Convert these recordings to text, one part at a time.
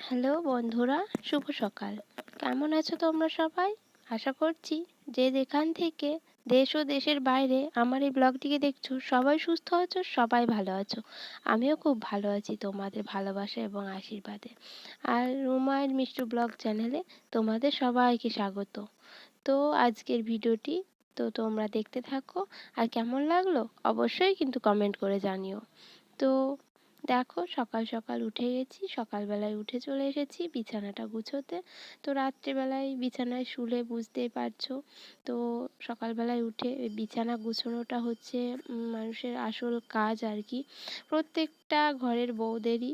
Hello বন্ধুরা, শুভ সকাল। কেমন আছো তোমরা সবাই? আশা করছি যে যেখান থেকে দেশ ও দেশের বাইরে আমার এই ব্লগটিকে দেখছো সবাই সুস্থ আছো, সবাই ভালো আছো। আমিও খুব ভালো আছি তোমাদের ভালোবাসা এবং আশীর্বাদে। আর রুমায়ের মিষ্টু ব্লগ চ্যানেলে তোমাদের সবাইকে স্বাগত। তো আজকের ভিডিওটি তোমরা দেখতে থাকো, আর কেমন লাগলো অবশ্যই কিন্তু কমেন্ট করে জানিও। তো দেখো, সকাল সকাল উঠে গেছি, সকালবেলায় উঠে চলে এসেছি বিছানাটা গুছোতে। তো রাত্রিবেলায় বিছানায় শুলে বুঝতেই পারছো। তো সকালবেলায় উঠে বিছানা গুছোনোটা হচ্ছে মানুষের আসল কাজ আর কি। প্রত্যেকটা ঘরের বউদেরই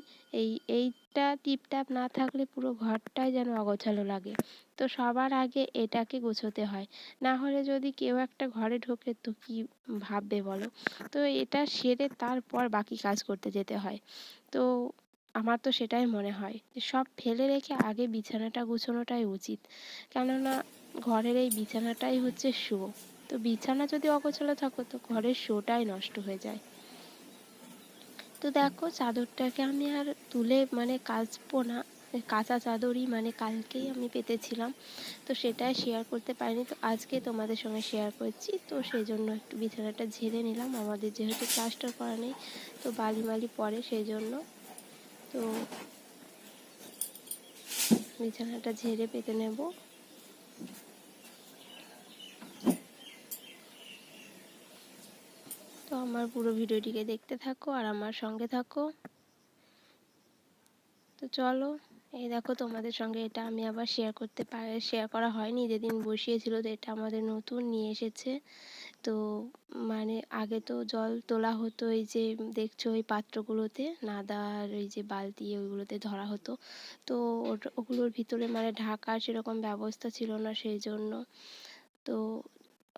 এইটা টিপটাপ না থাকলে পুরো ঘরটাই যেন অগোছালো লাগে। তো সবার আগে এটাকে গোছাতে হয়, না হলে যদি কেউ একটা ঘরে ঢোকে তো কি ভাববে বলো। তো এটা সেরে তারপর বাকি কাজ করতে যেতে হয়। তো আমার তো সেটাই মনে হয় যে সব ফেলে রেখে আগে বিছানাটা গুছোনোটাই উচিত। কেননা ঘরের এই বিছানাটাই হচ্ছে শো। তো বিছানা যদি অগোছালো থাকো তো ঘরের শোটাই নষ্ট হয়ে যায়। তো দেখো, চাদরটাকে আমি আর তুলে কাচবো না, কাঁচা চাদরই কালকেই আমি পেতেছিলাম। তো সেটাই শেয়ার করতে পারিনি, তো আজকে তোমাদের সঙ্গে শেয়ার করছি। তো সেই জন্য একটু বিছানাটা ঝেড়ে নিলাম, আমাদের যেহেতু প্লাস্টার করা নেই তো বালি মালি পড়ে সেই জন্য। তো বিছানাটা ঝেড়ে পেতে নেব। তো আমার পুরো ভিডিওটিকে দেখতে থাকো আর আমার সঙ্গে থাকো। তো চলো, এই দেখো তোমাদের সঙ্গে এটা আমি আবার শেয়ার করা হয়নি, যেদিন বসিয়েছিল। তো এটা আমাদের নতুন নিয়ে এসেছে। তো আগে তো জল তোলা হতো এই যে দেখছো ওই পাত্রগুলোতে, নাদা আর ওই যে বালতি ওইগুলোতে ধরা হতো। তো ওগুলোর ভিতরে ঢাকার সেরকম ব্যবস্থা ছিল না, সেই জন্য তো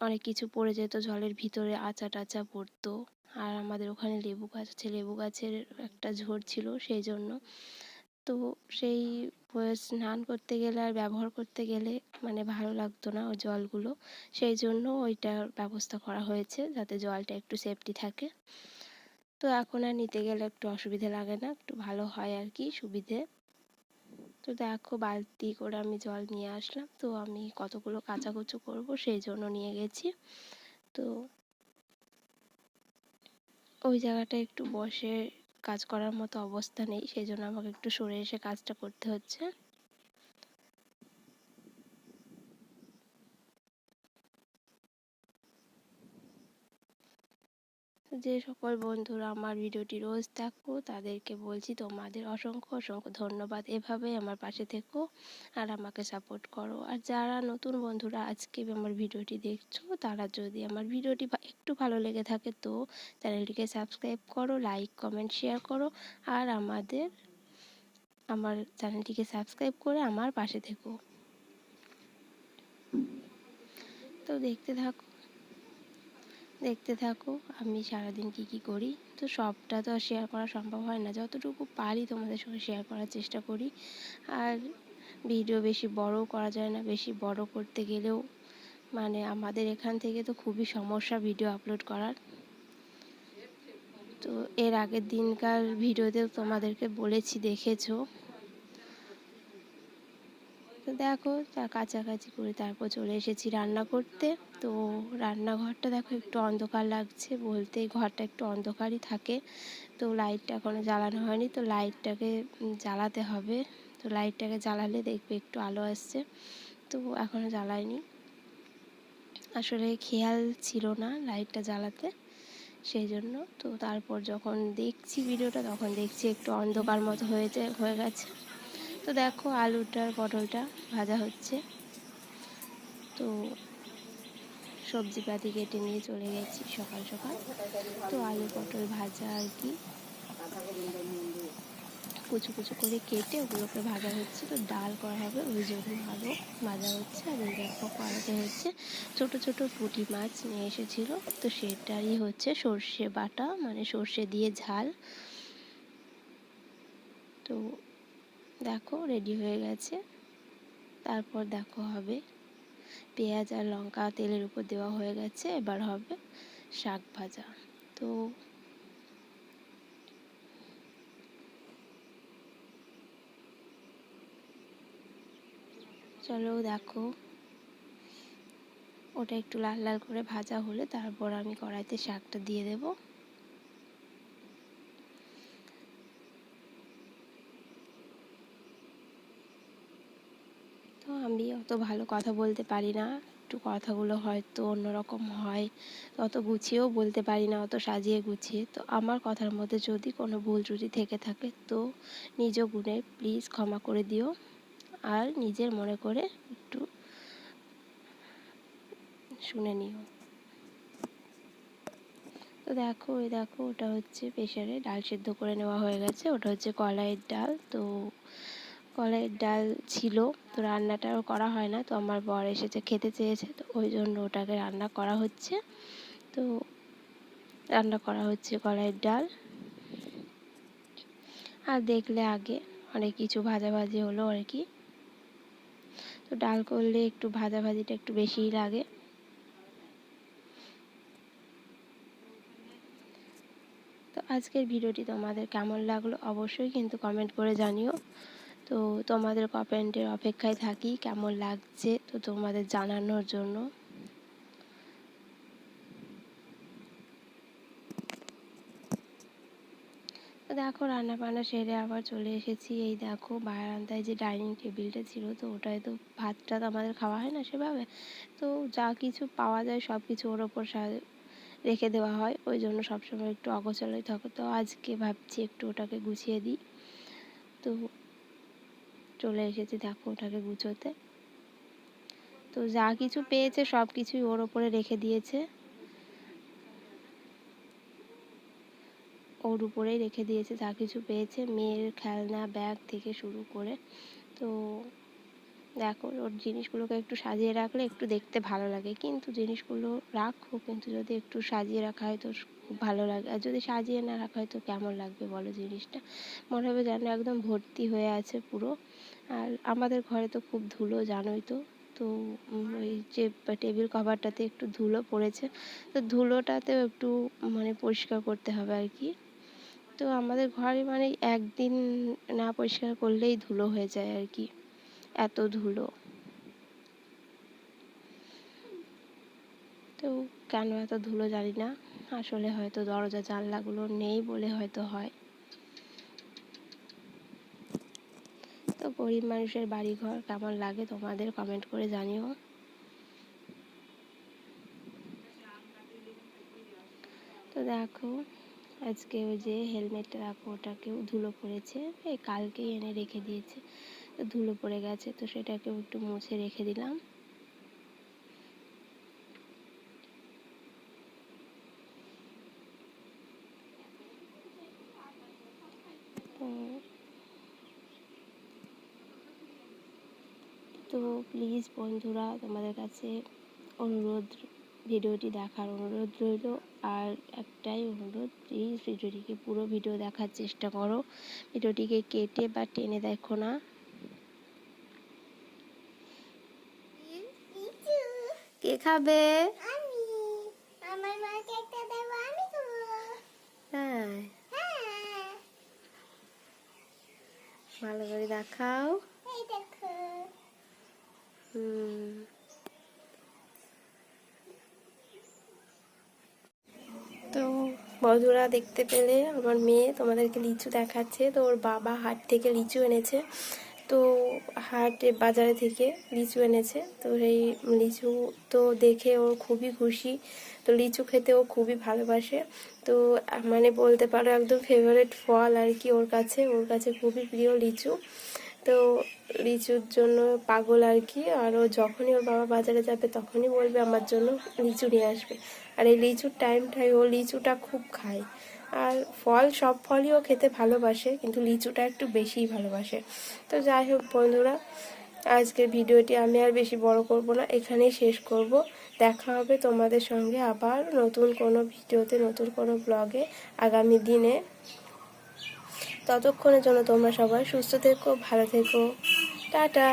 অনেক কিছু পড়ে যেত জলের ভিতরে, আচা টাচা পড়তো। আর আমাদের ওখানে লেবু গাছ আছে, লেবু গাছের একটা ঝড় ছিল সেই জন্য। তো সেই স্নান করতে গেলে আর ব্যবহার করতে গেলে ভালো লাগতো না ওই জলগুলো। সেই জন্য ওইটার ব্যবস্থা করা হয়েছে যাতে জলটা একটু সেফটি থাকে। তো এখন আর নিতে গেলে একটু অসুবিধে লাগে না, একটু ভালো হয় আর কি, সুবিধে। তো দেখো, বালতি করে আমি জল নিয়ে আসলাম। তো আমি কতগুলো কাচাকুচো করব সেই জন্য নিয়ে গেছি। তো ওই জায়গাটায় একটু বসে কাজ করার মতো অবস্থা নেই, সেই জন্য আমাকে একটু সরে এসে কাজটা করতে হচ্ছে। যে সকল বন্ধুরা আমার ভিডিওটি রোজ দেখো তাদেরকে বলছি তোমাদের অসংখ্য অসংখ্য ধন্যবাদ। এভাবেই আমার পাশে থেকো আর আমাকে সাপোর্ট করো। আর যারা নতুন বন্ধুরা আজকে আমার ভিডিওটি দেখছো, তারা যদি আমার ভিডিওটি একটু ভালো লেগে থাকে তো চ্যানেলটিকে সাবস্ক্রাইব করো, লাইক কমেন্ট শেয়ার করো। আর আমার চ্যানেলটিকে সাবস্ক্রাইব করে আমার পাশে থেকো। তো দেখতে থাকো আমি সারাদিন কি করি। তো সবটা তো আর শেয়ার করা সম্ভব হয় না, যতটুকু পারি তোমাদের সঙ্গে শেয়ার করার চেষ্টা করি। আর ভিডিও বেশি বড়ও করা যায় না, বেশি বড় করতে গেলেও আমাদের এখান থেকে তো খুবই সমস্যা ভিডিও আপলোড করার। তো এর আগের দিনকার ভিডিওতেও তোমাদেরকে বলেছি, দেখেছো। তো দেখো, কাছাকাছি করে তারপর চলে এসেছি রান্না করতে। তো রান্নাঘরটা দেখো একটু অন্ধকার লাগছে, বলতে ঘরটা একটু অন্ধকারই থাকে। তো লাইটটা এখনও জ্বালানো হয়নি, তো লাইটটাকে জ্বালাতে হবে। তো লাইটটাকে জ্বালালে দেখবে একটু আলো আসছে। তো এখনও জ্বালাইনি, আসলে খেয়াল ছিল না লাইটটা জ্বালাতে, সেই জন্য। তো তারপর যখন দেখছি ভিডিওটা তখন দেখছি একটু অন্ধকার মতো হয়ে গেছে। তো দেখো, আলুটা পটলটা ভাজা হচ্ছে। তো সবজিপাতি কেটে নিয়ে চলে গেছি সকাল সকাল। তো আলু পটল ভাজা আর কি, কুচু কুচু করে কেটে ওগুলোকে ভাজা হচ্ছে। তো ডাল করা হবে ওই জন্য আলু ভাজা হচ্ছে। আর এই দেখো, কড়াতে হচ্ছে ছোট ছোট পুঁটি মাছ নিয়ে এসেছিলো, তো সেটারই হচ্ছে সর্ষে বাটা, সর্ষে দিয়ে ঝাল। তো দেখো রেডি হয়ে গেছে। তারপর দেখো হবে পেঁয়াজ আর লঙ্কা তেলের উপর দেওয়া হয়ে গেছে, এবার হবে শাক ভাজা। তো চলো দেখো, ওটা একটু লাল লাল করে ভাজা হলে তারপর আমি কড়াইতে শাকটা দিয়ে দেব। তো আমি অত ভালো কথা বলতে পারি না, একটু কথাগুলো হয়তো অন্যরকম হয়, অত গুছিয়েও বলতে পারি না, অত সাজিয়ে গুছিয়ে। তো আমার কথার মধ্যে যদি কোনো ভুল ত্রুটি থেকে থাকে তো নিজ গুণে প্লিজ ক্ষমা করে দিও, আর নিজের মনে করে একটু শুনে নিও। তো দেখো, ওই দেখো, ওটা হচ্ছে প্রেশারে ডাল সেদ্ধ করে নেওয়া হয়ে গেছে। ওটা হচ্ছে কলাইয়ের ডাল। তো কলাইয়ের ডাল ছিল, তো রান্নাটাও করা হয় না, তো আমার বর এসেছে, খেতে চেয়েছে, তো ওই জন্য ওটাকে রান্না করা হচ্ছে। তো রান্না করা হচ্ছে কলাইয়ের ডাল। আর দেখলে আগে অনেক কিছু ভাজাভাজি হলো আর কি। তো ডাল করলে একটু ভাজাভাজিটা একটু বেশিই লাগে। তো আজকের ভিডিওটি তোমাদের কেমন লাগলো অবশ্যই কিন্তু কমেন্ট করে জানিও। তো তোমাদের কমেন্টের অপেক্ষায় থাকি, কেমন লাগছে তো তোমাদের জানানোর জন্য। তো দেখো, রান্না বান্না সেরে আবার চলে এসেছি। এই দেখো বারান্দায় যে ডাইনিং টেবিলটা ছিল, তো ওটায় তো ভাত টাত আমাদের খাওয়া হয় না সেভাবে, তো যা কিছু পাওয়া যায় সব কিছু ওর ওপর রেখে দেওয়া হয়, ওই জন্য সবসময় একটু অগোছালোই থাকে। তো আজকে ভাবছি একটু ওটাকে গুছিয়ে দিই। তো চলে এসেছি দেখো ওটাকে গুছোতে। তো যা কিছু পেয়েছে সব কিছুই ওর ওপরে রেখে দিয়েছে, ওর উপরেই রেখে দিয়েছে যা কিছু পেয়েছে, মেয়ের খেলনা ব্যাগ থেকে শুরু করে। তো দেখো, ওর জিনিসগুলোকে একটু সাজিয়ে রাখলে একটু দেখতে ভালো লাগে, কিন্তু জিনিসগুলো রাখো, কিন্তু যদি একটু সাজিয়ে রাখা হয় তো খুব ভালো লাগে, আর যদি সাজিয়ে না রাখা হয় তো কেমন লাগবে বলো? জিনিসটা মনে হবে যেন একদম ভর্তি হয়ে আছে পুরো। আর আমাদের ঘরে তো খুব ধুলো, জানোই তো। তো ওই যে টেবিল কভারটাতে একটু ধুলো পড়েছে, তো ধুলোটাতেও একটু মানে পরিষ্কার করতে হবে আর কি। তো আমাদের ঘরে মানে একদিন না পরিষ্কার করলেই ধুলো হয়ে যায় আর কি, এত ধুলো। তো কেন এত ধুলো জানি না, আসলে হয়তো দরজা জানলাগুলো নেই বলে হয়তো হয়। তো গরিব মানুষের বাড়ি ঘর কেমন লাগে তোমাদের কমেন্ট করে জানিও। তো দেখো, আজকে ওই যে হেলমেটটা রাখো ওটাকেও ধুলো পড়েছে, এই কালকেই এনে রেখে দিয়েছে, তো ধুলো পড়ে গেছে, তো সেটাকেও একটু মুছে রেখে দিলাম। তো তো প্লিজ বন্ধুরা, তোমাদের কাছে অনুরোধ, ভিডিওটি দেখার অনুরোধ রইল। আর একটাই অনুরোধ, প্লিজ ভিডিওটিকে পুরো ভিডিও দেখার চেষ্টা করো, ভিডিওটিকে কেটে বা টেনে দেখো না। কে খাবে? হ্যাঁ, ভালো করে দেখাও। তো বন্ধুরা, দেখতে পেলে আমার মেয়ে তোমাদেরকে লিচু দেখাচ্ছে। তো ওর বাবা হাট থেকে লিচু এনেছে, তো হাটে বাজারে থেকে লিচু এনেছে, তো এই লিচু তো দেখে ওর খুবই খুশি। তো লিচু খেতে ও খুবই ভালোবাসে, তো মানে বলতে পারো একদম ফেভারিট ফল আর কি ওর কাছে খুবই প্রিয় লিচু। তো লিচুর জন্য পাগল আর কি, আর ও যখনই ওর বাবা বাজারে যাবে তখনই বলবে আমার জন্য লিচু নিয়ে আসবে। আর এই লিচুর টাইমটায় ও লিচুটা খুব খায়। আর ফল, সব ফলই ও খেতে ভালোবাসে, কিন্তু লিচুটা একটু বেশিই ভালোবাসে। তো যাই হোক বন্ধুরা, আজকের ভিডিওটি আমি আর বেশি বড় করব না, এখানেই শেষ করব। দেখা হবে তোমাদের সঙ্গে আবার নতুন কোনো ভিডিওতে, নতুন কোনো ব্লগে আগামী দিনে। ততক্ষণের জন্য তোমরা সবাই সুস্থ থেকো, ভালো থেকো, টাটা।